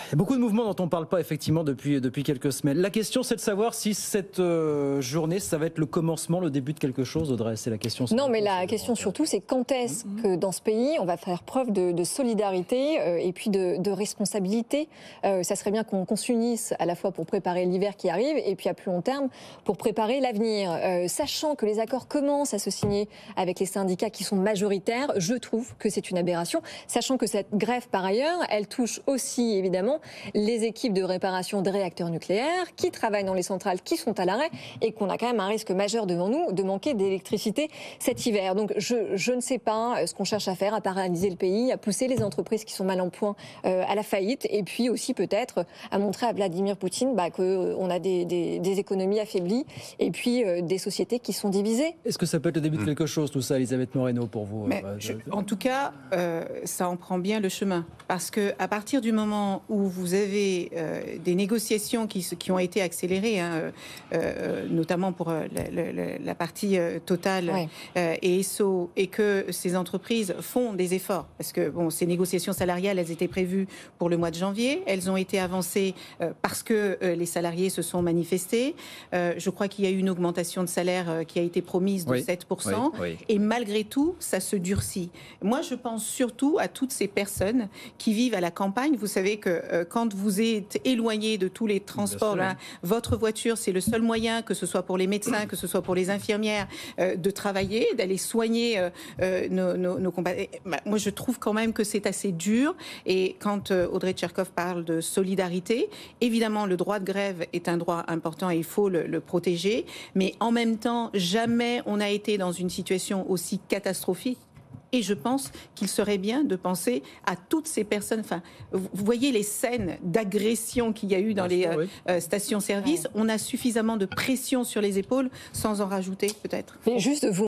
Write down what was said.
Il y a beaucoup de mouvements dont on ne parle pas effectivement depuis quelques semaines. La question, c'est de savoir si cette journée, ça va être le commencement, le début de quelque chose, Audrey. C'est la question. Non, mais la question surtout, c'est quand est-ce que dans ce pays, on va faire preuve de solidarité et puis de responsabilité. Ça serait bien qu'on s'unisse à la fois pour préparer l'hiver qui arrive et puis à plus long terme pour préparer l'avenir. Sachant que les accords commencent à se signer avec les syndicats qui sont majoritaires, je trouve que c'est une aberration. Sachant que cette grève, par ailleurs, elle touche aussi évidemment les équipes de réparation des réacteurs nucléaires qui travaillent dans les centrales qui sont à l'arrêt et qu'on a quand même un risque majeur devant nous de manquer d'électricité cet hiver. Donc je ne sais pas ce qu'on cherche à faire, à paralyser le pays, à pousser les entreprises qui sont mal en point à la faillite et puis aussi peut-être à montrer à Vladimir Poutine qu'on a des économies affaiblies et puis des sociétés qui sont divisées. Est-ce que ça peut être le début de quelque chose, tout ça, Elisabeth Moreno, pour vous? En tout cas, ça en prend bien le chemin. Parce qu'à partir du moment où vous avez des négociations qui ont été accélérées, notamment pour la partie Total et Esso, et que ces entreprises font des efforts, parce que ces négociations salariales, elles étaient prévues pour le mois de janvier, elles ont été avancées parce que les salariés se sont manifestés. Je crois qu'il y a eu une augmentation de salaire qui a été promise de 7%, et malgré tout, ça se durcit. Moi, je pense surtout à toutes ces personnes qui vivent à la campagne. Vous savez que quand vous êtes éloigné de tous les transports, votre voiture, c'est le seul moyen, que ce soit pour les médecins, que ce soit pour les infirmières, de travailler, d'aller soigner nos compatriotes. Moi, je trouve quand même que c'est assez dur. Et quand Audrey Tcherkov parle de solidarité, évidemment, le droit de grève est un droit important et il faut le protéger. Mais en même temps, jamais on n'a été dans une situation aussi catastrophique. Et je pense qu'il serait bien de penser à toutes ces personnes. Enfin, vous voyez les scènes d'agression qu'il y a eu dans les stations-service. On a suffisamment de pression sur les épaules sans en rajouter, peut-être. Mais juste vous.